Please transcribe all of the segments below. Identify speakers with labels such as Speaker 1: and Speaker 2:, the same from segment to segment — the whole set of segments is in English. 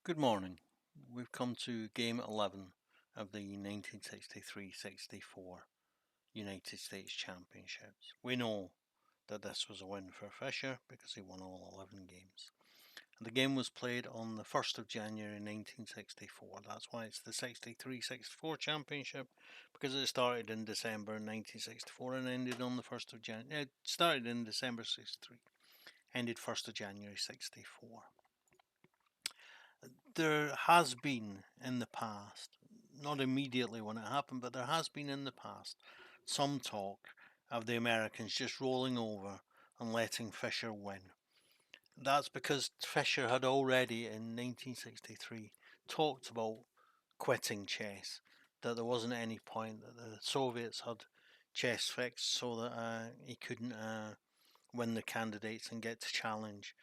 Speaker 1: Good morning. We've come to game 11 of the 1963-64 United States Championships. We know that this was a win for Fischer because he won all 11 games. The game was played on the 1st of January 1964. That's why it's the 63-64 Championship, because it started in December 1964 and ended on the 1st of January. It started in December 63, ended 1st of January 64. There has been in the past, not immediately when it happened, but there has been in the past some talk of the Americans just rolling over and letting Fischer win. That's because Fischer had already in 1963 talked about quitting chess, that there wasn't any point, that the Soviets had chess fixed so that he couldn't win the candidates and get to challenge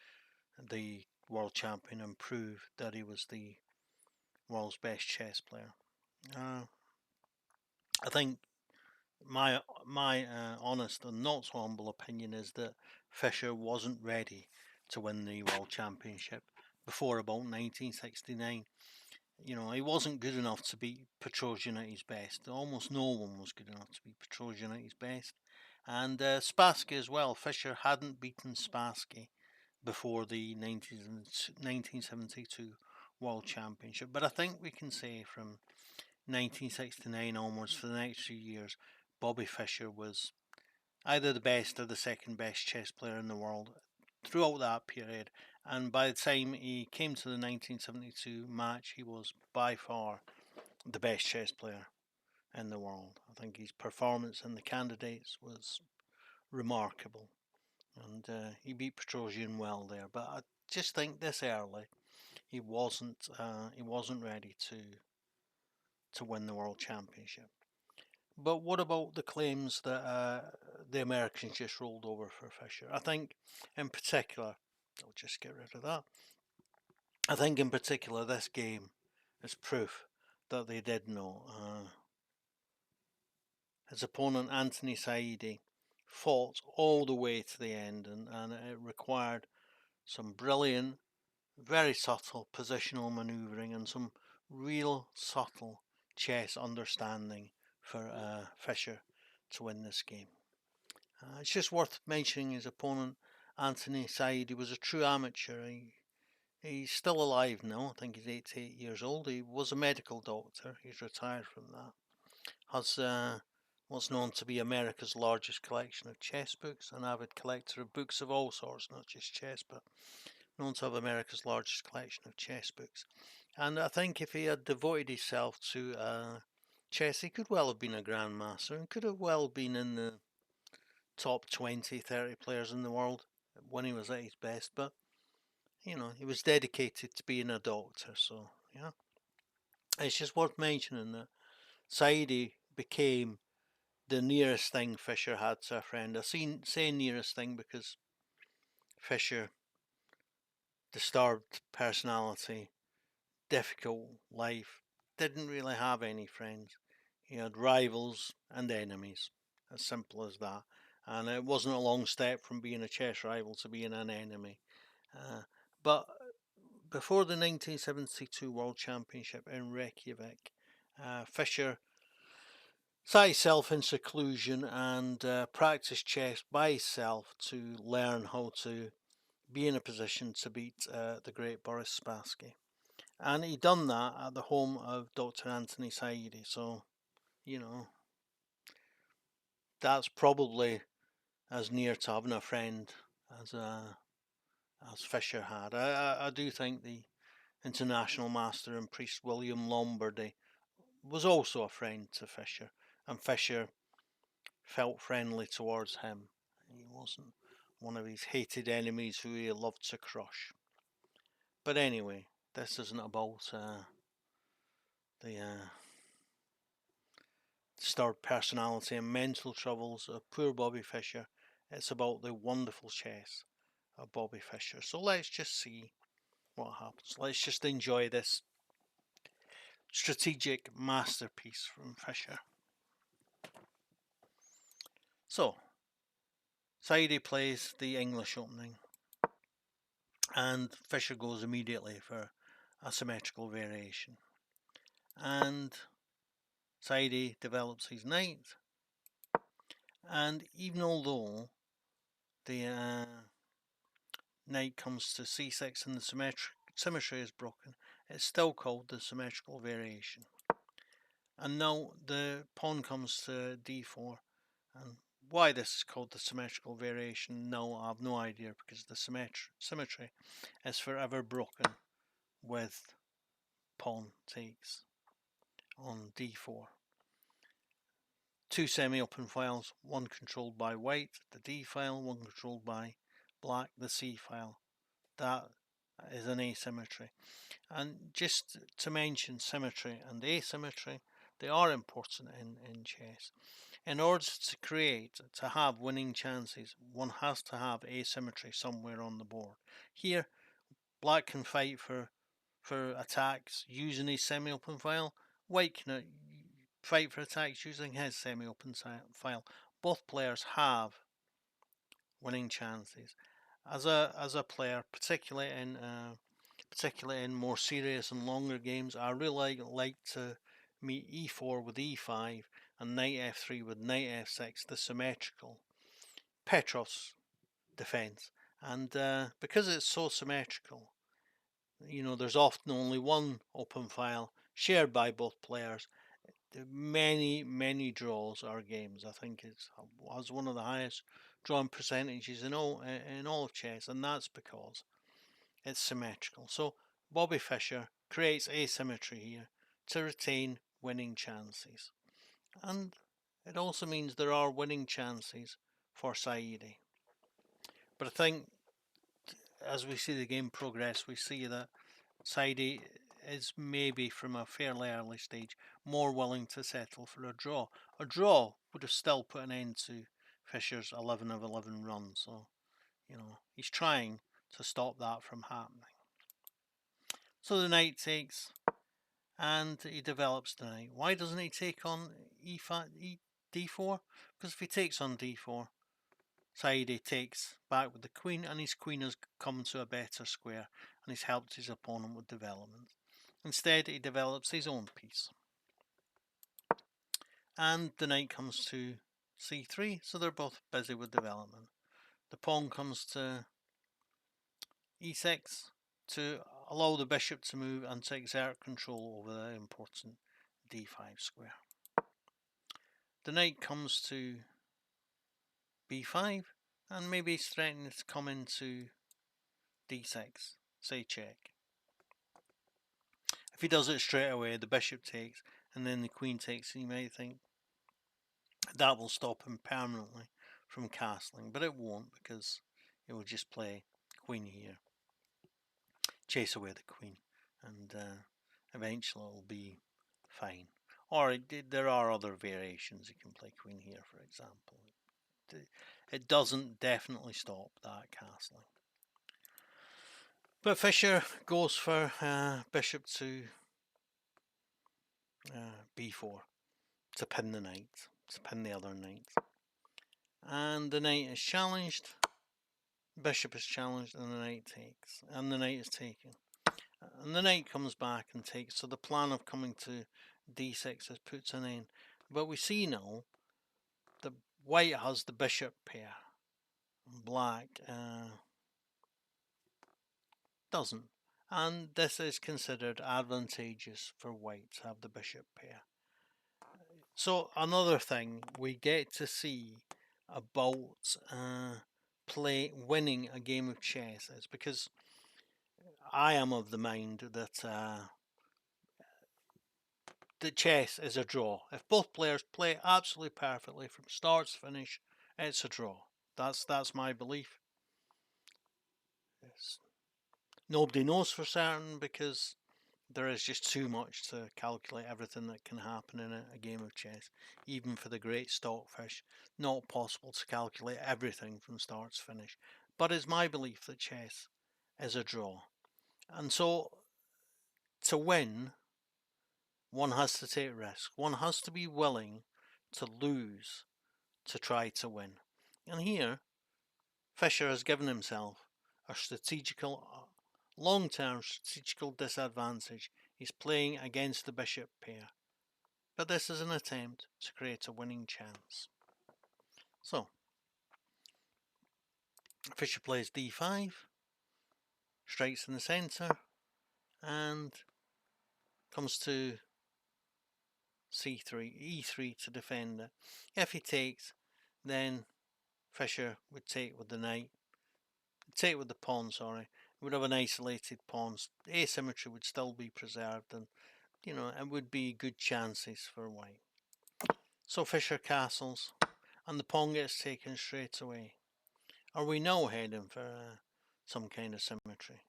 Speaker 1: the world champion and prove that he was the world's best chess player. I think my honest and not so humble opinion is that Fischer wasn't ready to win the world championship before about 1969. You know, he wasn't good enough to beat Petrosian at his best. Almost no one was good enough to beat Petrosian at his best. And Spassky as well. Fischer hadn't beaten Spassky before the 1972 World Championship. But I think we can say from 1969 onwards, for the next few years, Bobby Fischer was either the best or the second best chess player in the world throughout that period. And by the time he came to the 1972 match, he was by far the best chess player in the world. I think his performance in the candidates was remarkable, and he beat Petrosian well there. But I just think this early, he wasn't ready to win the world championship. But what about the claims that the Americans just rolled over for Fischer? I think, in particular, I'll just get rid of that. I think, in particular, this game is proof that they did know. His opponent, Anthony Saidy, fought all the way to the end, and it required some brilliant, very subtle positional manoeuvring and some real subtle chess understanding for Fischer to win this game. It's just worth mentioning his opponent, Anthony Saidy, was a true amateur. He's still alive now. I think he's 88 years old. He was a medical doctor. He's retired from that. Has what's known to be America's largest collection of chess books, an avid collector of books of all sorts, not just chess, but known to have America's largest collection of chess books. And I think if he had devoted himself to chess, he could well have been a grandmaster and could have well been in the top 20, 30 players in the world when he was at his best. But, you know, he was dedicated to being a doctor. So, yeah. It's just worth mentioning that Saidy became the nearest thing Fischer had to a friend. I say nearest thing because Fischer, disturbed personality, difficult life, didn't really have any friends. He had rivals and enemies, as simple as that. And it wasn't a long step from being a chess rival to being an enemy. But before the 1972 World Championship in Reykjavik, Fischer sat himself in seclusion and practiced chess by himself to learn how to be in a position to beat the great Boris Spassky. And he done that at the home of Dr. Anthony Saidy. So, you know, that's probably as near to having a friend as Fischer had. I do think the international master and priest William Lombardy was also a friend to Fischer, and Fischer felt friendly towards him. He wasn't one of his hated enemies who he loved to crush. But anyway, this isn't about the disturbed personality and mental troubles of poor Bobby Fischer. It's about the wonderful chess of Bobby Fischer. So let's just see what happens. Let's just enjoy this strategic masterpiece from Fischer. So, Saidy plays the English opening, and Fischer goes immediately for a symmetrical variation. And Saidy develops his knight, and even although the knight comes to c6 and the symmetry is broken, it's still called the symmetrical variation. And now the pawn comes to d4, and why this is called the symmetrical variation, no, I have no idea, because the symmetry is forever broken with pawn takes on d4. Two semi-open files, one controlled by white, the d file, one controlled by black, the c file. That is an asymmetry. And just to mention symmetry and asymmetry, they are important in chess. In order to have winning chances, one has to have asymmetry somewhere on the board. Here, black can fight for attacks using his semi-open file. White can fight for attacks using his semi-open file. Both players have winning chances. As a player, particularly in more serious and longer games, I really like to meet e4 with e5 and knight f3 with knight f6, the symmetrical Petrov's defense. And because it's so symmetrical, there's often only one open file shared by both players. Many draws are games. I think it has one of the highest drawn percentages in all of chess, and that's because it's symmetrical. So Bobby Fischer creates asymmetry here to retain winning chances, and it also means there are winning chances for Saidy. But I think as we see the game progress, we see that Saidy is maybe from a fairly early stage more willing to settle for a draw. A draw would have still put an end to Fischer's 11 of 11 run, so he's trying to stop that from happening. So the knight takes, and he develops the knight. Why doesn't he take on d4? Because if he takes on d4, Saidy takes back with the queen, and his queen has come to a better square, and he's helped his opponent with development. Instead, he develops his own piece. And the knight comes to c3, so they're both busy with development. The pawn comes to e6 to allow the bishop to move and to exert control over the important d5 square. The knight comes to b5, and maybe he's threatening to come into d6, say check. If he does it straight away, the bishop takes, and then the queen takes, and you might think that will stop him permanently from castling, but it won't, because it will just play queen here, chase away the queen, and eventually it will be fine. Or there are other variations. You can play queen here, for example. It doesn't definitely stop that castling. But Fischer goes for bishop to b4 to pin the knight, to pin the other knight. And the knight is challenged, bishop is challenged, and the knight takes, and the knight is taken. And the knight comes back and takes, so the plan of coming to d6 is puts an end. But we see now the white has the bishop pair, black doesn't. And this is considered advantageous for white to have the bishop pair. So another thing we get to see about winning a game of chess is because I am of the mind that the chess is a draw. If both players play absolutely perfectly from start to finish, it's a draw. That's my belief. Yes. Nobody knows for certain because there is just too much to calculate everything that can happen in a game of chess. Even for the great stockfish, not possible to calculate everything from start to finish. But it's my belief that chess is a draw. And so, to win, one has to take risks. One has to be willing to lose to try to win. And here, Fischer has given himself a strategical long-term strategical disadvantage is playing against the bishop pair, but this is an attempt to create a winning chance. So, Fischer plays d5, strikes in the centre, and comes to c3, e3 to defend it. If he takes, then Fischer would take with the knight, take with the pawn, sorry. Would have an isolated pawn. Asymmetry would still be preserved, and it would be good chances for white. So Fischer castles, and the pawn gets taken straight away. Are we now heading for some kind of symmetry?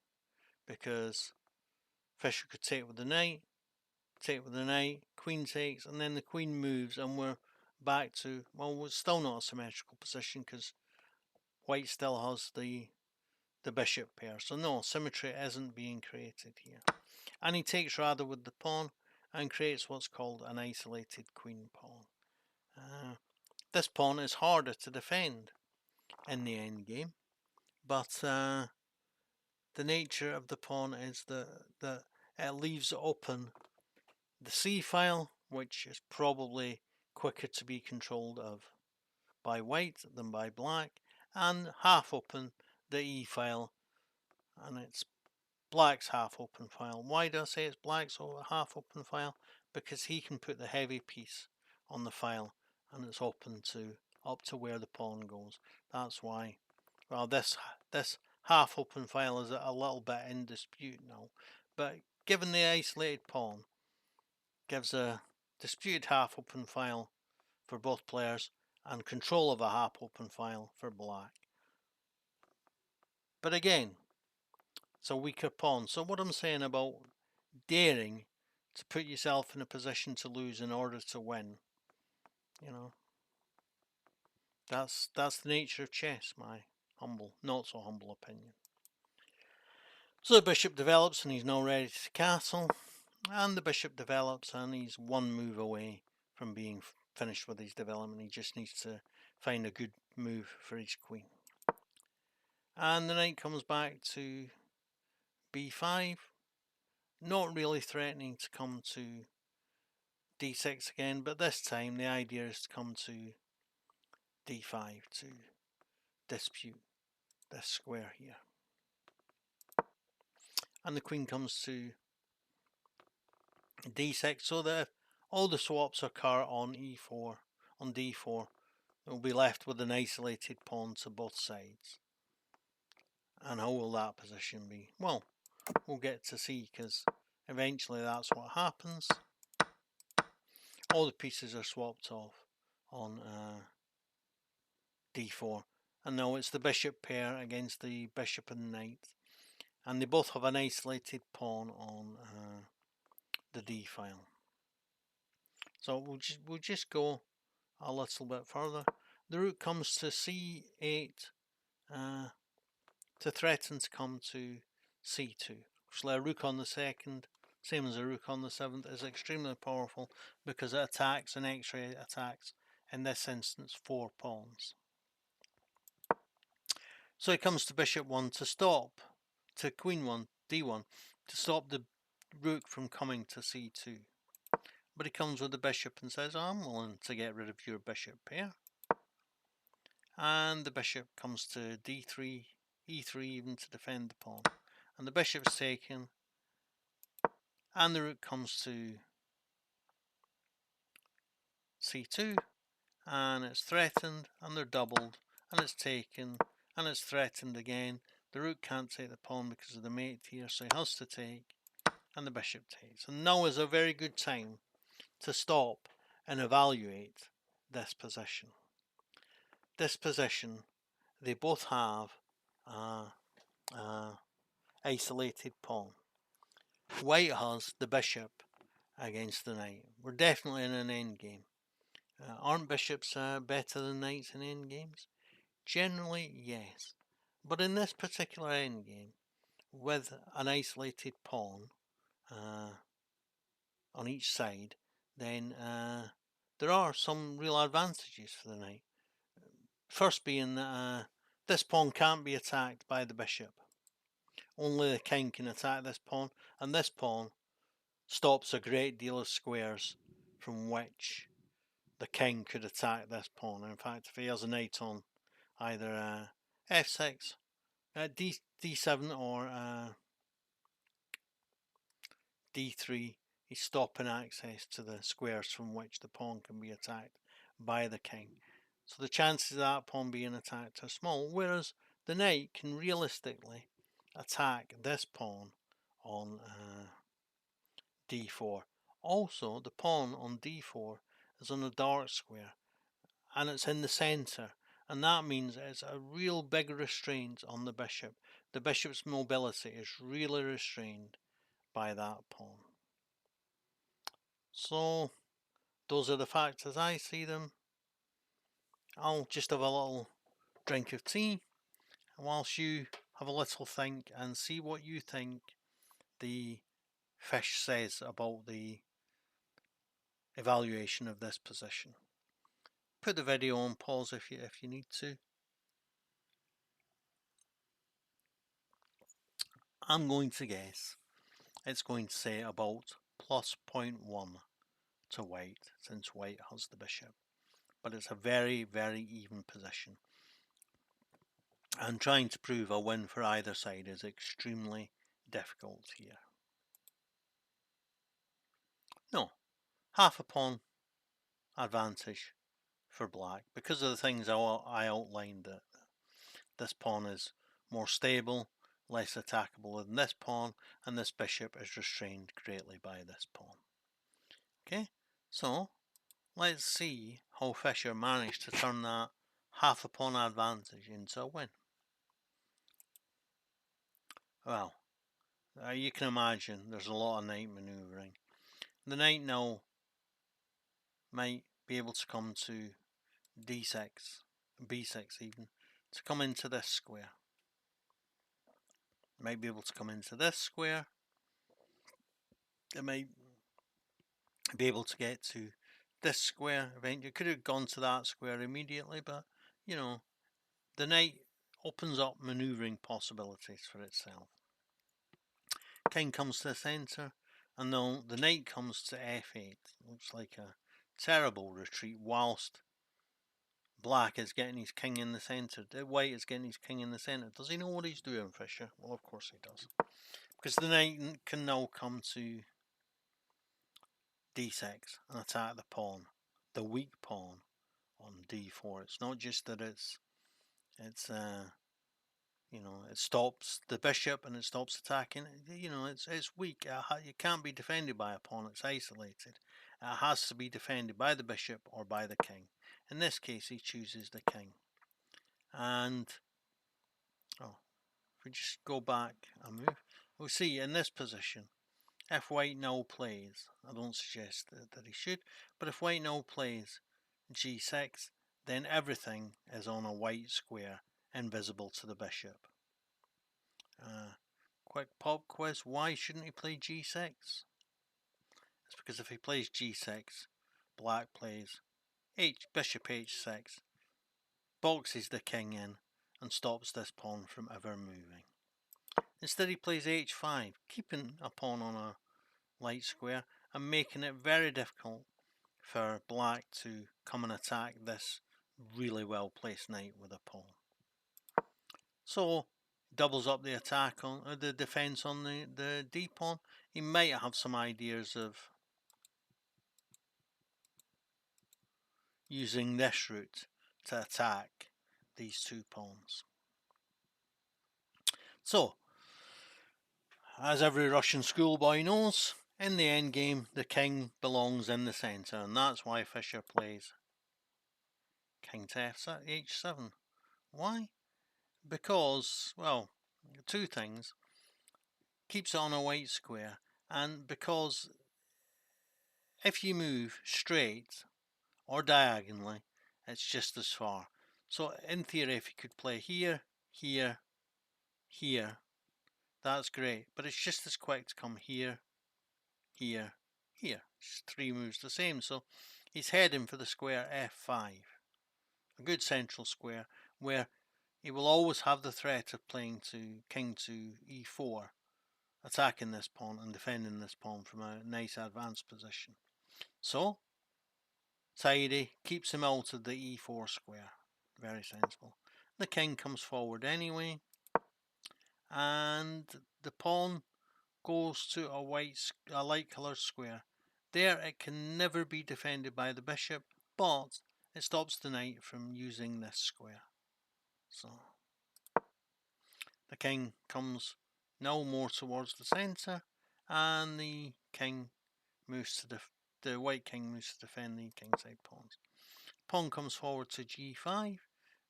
Speaker 1: Because Fischer could take with the knight, queen takes, and then the queen moves, and we're back to, well, it's still not a symmetrical position because white still has the bishop pair. So no, symmetry isn't being created here. And he takes rather with the pawn and creates what's called an isolated queen pawn. This pawn is harder to defend in the endgame, but the nature of the pawn is that it leaves open the c file, which is probably quicker to be controlled of by white than by black, and half open the e file, and it's black's half open file. Why do I say it's black's half open file? Because he can put the heavy piece on the file and it's open to up to where the pawn goes. That's why. Well, this half open file is a little bit in dispute now, but given the isolated pawn, gives a disputed half open file for both players and control of a half open file for black. But again, it's a weaker pawn. So what I'm saying about daring to put yourself in a position to lose in order to win, that's the nature of chess, my not so humble opinion. So the bishop develops and he's now ready to castle, and the bishop develops and he's one move away from being finished with his development. He just needs to find a good move for his queen. And the knight comes back to b5, not really threatening to come to d6 again, but this time the idea is to come to d5 to dispute this square here. And the queen comes to d6, so that if all the swaps occur on e4, on d4, we'll be left with an isolated pawn to both sides. And how will that position be? Well, we'll get to see, because eventually that's what happens. All the pieces are swapped off on d4, and now it's the bishop pair against the bishop and knight, and they both have an isolated pawn on the d file. So we'll just go a little bit further. The rook comes to c8 to threaten to come to c2. Actually, a rook on the second, same as a rook on the seventh, is extremely powerful because it attacks and x-ray attacks, in this instance, 4 pawns. So he comes to bishop 1 to stop, to queen 1, d1, to stop the rook from coming to c2. But he comes with the bishop and says, I'm willing to get rid of your bishop pair. And the bishop comes to d3, e3 even to defend the pawn. And the bishop's taken, and the rook comes to c2, and it's threatened, and they're doubled, and it's taken, and it's threatened again. The rook can't take the pawn because of the mate here, so he has to take, and the bishop takes. And now is a very good time to stop and evaluate this position. This position, they both have isolated pawn. White has the bishop against the knight. We're definitely in an endgame. Aren't bishops better than knights in endgames? Generally, yes. But in this particular endgame, with an isolated pawn on each side, then there are some real advantages for the knight. First being that this pawn can't be attacked by the bishop. only the king can attack this pawn, and this pawn stops a great deal of squares from which the king could attack this pawn. In fact, if he has a knight on either f6, d7 or d3, he's stopping access to the squares from which the pawn can be attacked by the king. So the chances of that pawn being attacked are small, whereas the knight can realistically attack this pawn on d4. Also, the pawn on d4 is on a dark square, and it's in the centre, and that means it's a real big restraint on the bishop. The bishop's mobility is really restrained by that pawn. So those are the facts as I see them. I'll just have a little drink of tea whilst you have a little think and see what you think the fish says about the evaluation of this position. Put the video on pause if you need to. I'm going to guess it's going to say about plus 0.1 to white, since white has the bishop. But it's a very, very even position. And trying to prove a win for either side is extremely difficult here. No, half a pawn advantage for black because of the things I outlined, that this pawn is more stable, less attackable than this pawn, and this bishop is restrained greatly by this pawn. Okay, so let's see how Fischer managed to turn that half a pawn advantage into a win. Well, you can imagine there's a lot of knight manoeuvring. The knight now might be able to come to d6, b6 even, to come into this square. Might be able to come into this square. It might be able to get to this square eventually. Could have gone to that square immediately, but you know, the knight opens up manoeuvring possibilities for itself. King comes to the centre, and though the knight comes to f8, looks like a terrible retreat whilst black is getting his king in the centre. White is getting his king in the centre. Does he know what he's doing, Fischer? Well, of course he does. Because the knight can now come to d6 and attack the pawn, the weak pawn on d4. It's not just that it's you know, it stops the bishop and it stops attacking. You know, it's weak. It can't be defended by a pawn. It's isolated. It has to be defended by the bishop or by the king. In this case, he chooses the king. And if we just go back and move, we'll see in this position, if white now plays, I don't suggest that he should, but if white now plays g6, then everything is on a white square, invisible to the bishop. Quick pop quiz, why shouldn't he play g6? It's because if he plays g6, black plays bishop h6, boxes the king in, and stops this pawn from ever moving. Instead he plays h5, keeping a pawn on a light square and making it very difficult for black to come and attack this really well placed knight with a pawn. So doubles up the attack on the defense on the d pawn. He might have some ideas of using this route to attack these two pawns. So, as every Russian schoolboy knows, in the endgame the king belongs in the centre, and that's why Fischer plays king to h7. Why? Because, well, two things. Keeps it on a white square, and because if you move straight or diagonally, it's just as far. So in theory, if you could play here, here, here, that's great. But it's just as quick to come here, here, here. It's 3 moves the same. So he's heading for the square f5, a good central square where he will always have the threat of playing to king to e4, attacking this pawn and defending this pawn from a nice advanced position. So Saidy keeps him out of the e4 square. Very sensible. The king comes forward anyway, and the pawn goes to a light coloured square. There it can never be defended by the bishop, but it stops the knight from using this square. So the king comes now more towards the centre, and the king moves to the white king moves to defend the kingside pawns. Pawn comes forward to g5.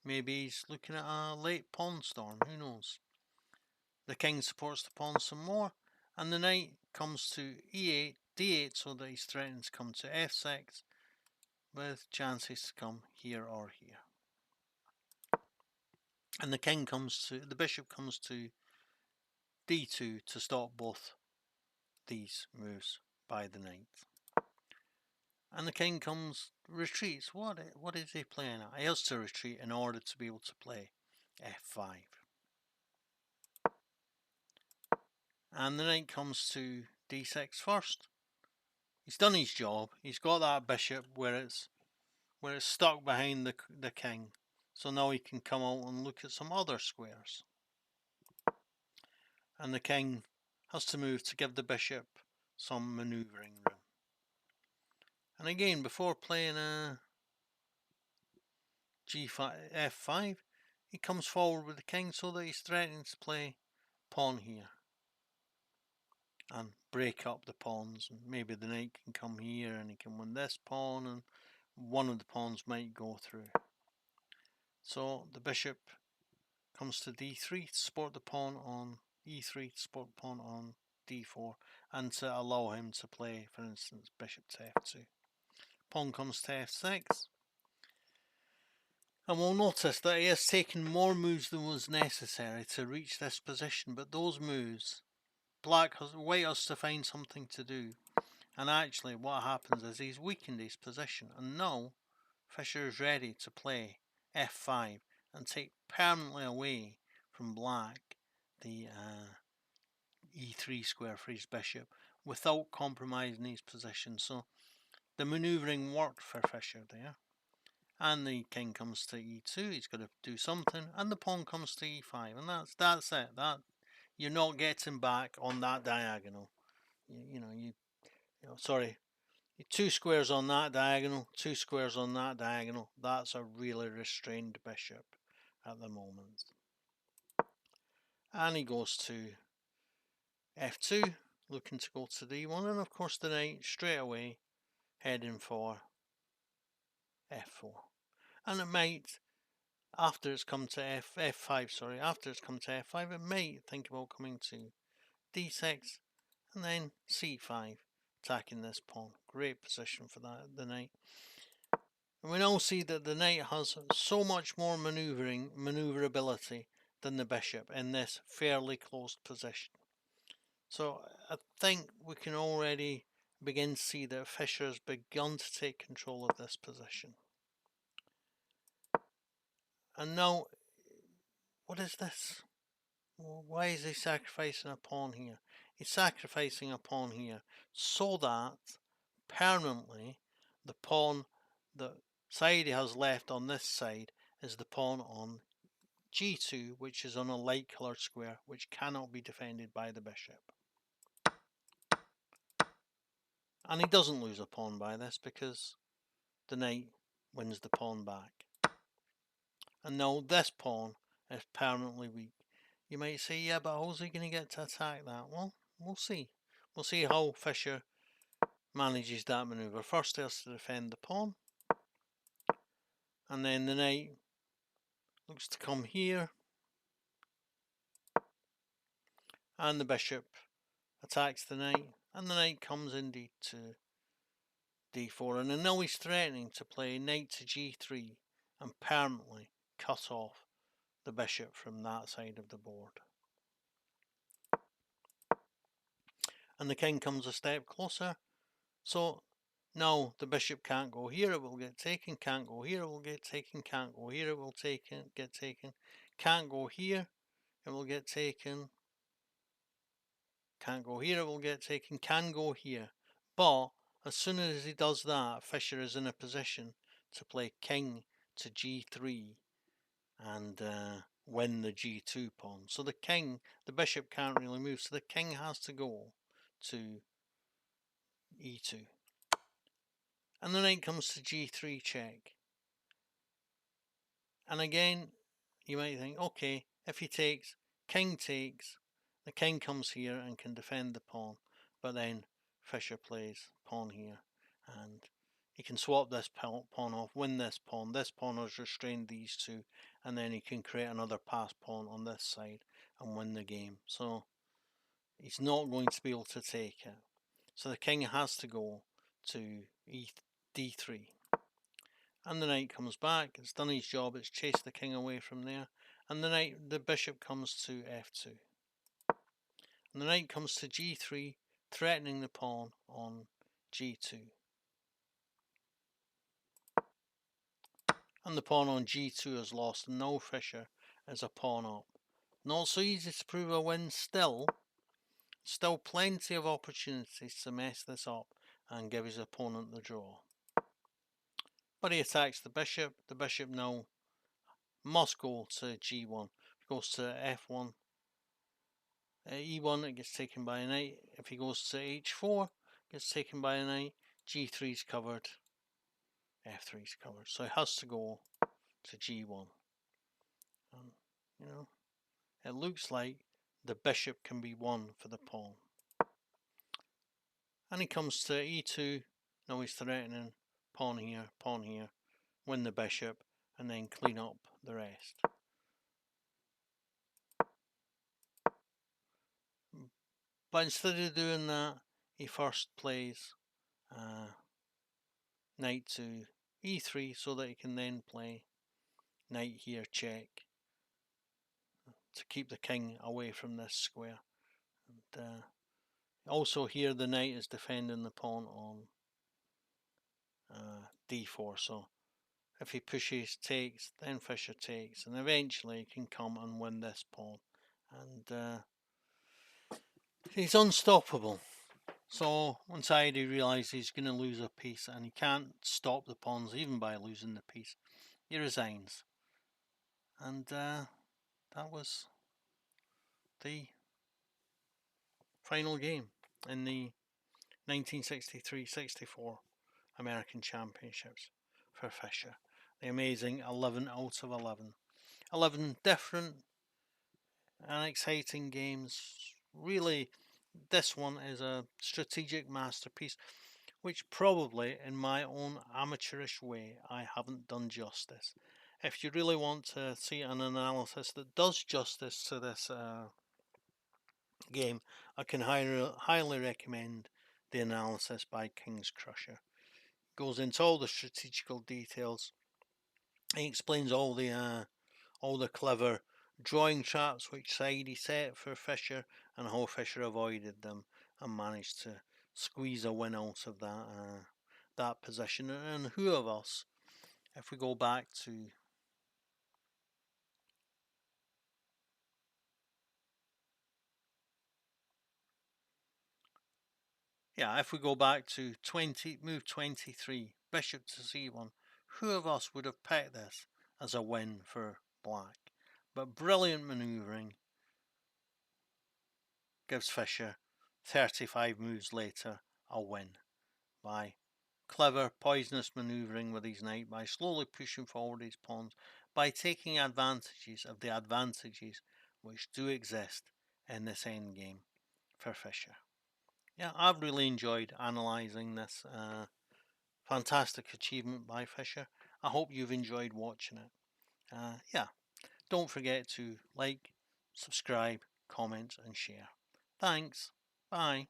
Speaker 1: Maybe he's looking at a late pawn storm, who knows. The king supports the pawn some more, and the knight comes to e8, d8, so that he's threatening to come to f6, with chances to come here or here. And the bishop comes to d2 to stop both these moves by the knight. And the king retreats. What is he playing at? He has to retreat in order to be able to play f5. And the knight comes to d6 first. He's done his job. He's got that bishop where it's stuck behind the king. So now he can come out and look at some other squares. And the king has to move to give the bishop some manoeuvring room. And again, before playing a g5, f5, he comes forward with the king so that he's threatening to play pawn here and break up the pawns, and maybe the knight can come here and he can win this pawn, and one of the pawns might go through. So the bishop comes to d3 to support the pawn on e3, to support the pawn on d4, and to allow him to play, for instance, bishop to f2. Pawn comes to f6, and we'll notice that he has taken more moves than was necessary to reach this position, but those moves, white has to find something to do, and actually what happens is he's weakened his position, and now Fischer is ready to play f5 and take permanently away from black the e3 square for his bishop without compromising his position. So the manoeuvring worked for Fischer there. And the king comes to e2, he's got to do something, and the pawn comes to e5, and that's it. You're not getting back on that diagonal. Sorry, 2 squares on that diagonal, 2 squares on that diagonal. That's a really restrained bishop at the moment. And he goes to f2, looking to go to d1, and of course the knight straight away heading for f4. And it might, after it's come to f5, it might think about coming to d6 and then c5, attacking this pawn. Great position for the knight. And we now see that the knight has so much more maneuverability than the bishop in this fairly closed position. So I think we can already begin to see that Fischer has begun to take control of this position. And now, what is this? Why is he sacrificing a pawn here? He's sacrificing a pawn here so that permanently the pawn that Saidy has left on this side is the pawn on g2, which is on a light coloured square, which cannot be defended by the bishop. And he doesn't lose a pawn by this because the knight wins the pawn back. And now this pawn is permanently weak. You might say, yeah, but how's he going to get to attack that? Well, we'll see. We'll see how Fischer manages that manoeuvre. First he has to defend the pawn, and then the knight looks to come here, and the bishop attacks the knight, and the knight comes indeed to d4, and now he's threatening to play knight to g3 and permanently cut off the bishop from that side of the board. And the king comes a step closer, so now the bishop can't go here, it will get taken, can't go here, it will get taken, can't go here, it will get taken, Can't go here, it will get taken. Can't go here, it will get taken. Can go here. But as soon as he does that, Fischer is in a position to play king to g3 and win the g2 pawn. So the bishop can't really move, so the king has to go to e2. And the knight comes to g3 check. And again, you might think, okay, if he takes, king takes, the king comes here and can defend the pawn. But then Fischer plays pawn here, and he can swap this pawn off, win this pawn. This pawn has restrained these two, and then he can create another pass pawn on this side and win the game. So he's not going to be able to take it. So the king has to go to d3. And the knight comes back, it's done his job, it's chased the king away from there. And the bishop comes to f2. And the knight comes to g3, threatening the pawn on g2. And the pawn on g2 is lost, and now Fischer is a pawn up. Not so easy to prove a win still. Still plenty of opportunities to mess this up and give his opponent the draw. But he attacks the bishop. The bishop now must go to g1. If he goes to f1, e1, it gets taken by a knight. If he goes to h4, it gets taken by a knight. g3 is covered. f3 is covered. So he has to go to g1. You know, it looks like the bishop can be won for the pawn. And he comes to e2. Now he's threatening pawn here, win the bishop, and then clean up the rest. But instead of doing that, he first plays knight to e3 so that he can then play knight here check to keep the king away from this square. And also here the knight is defending the pawn on d4, so if he pushes, takes, then Fischer takes, and eventually he can come and win this pawn. And he's unstoppable. So once Saidy realises he's going to lose a piece and he can't stop the pawns even by losing the piece, he resigns. And that was the final game in the 1963-64 American Championships for Fischer. The amazing 11 out of 11. 11 different and exciting games. Really, this one is a strategic masterpiece, which probably, in my own amateurish way, I haven't done justice. If you really want to see an analysis that does justice to this game, I can highly recommend the analysis by King's Crusher. It goes into all the strategical details. He explains all the clever drawing traps which Saidy set for Fischer and how Fischer avoided them and managed to squeeze a win out of that position. And who of us, if we go back to if we go back to move 23, bishop to c1, who of us would have picked this as a win for black? But brilliant manoeuvring gives Fischer 35 moves later a win by clever poisonous manoeuvring with his knight, by slowly pushing forward his pawns, by taking advantages of the advantages which do exist in this endgame for Fischer. Yeah, I've really enjoyed analysing this fantastic achievement by Fischer. I hope you've enjoyed watching it. Don't forget to like, subscribe, comment and share. Thanks. Bye.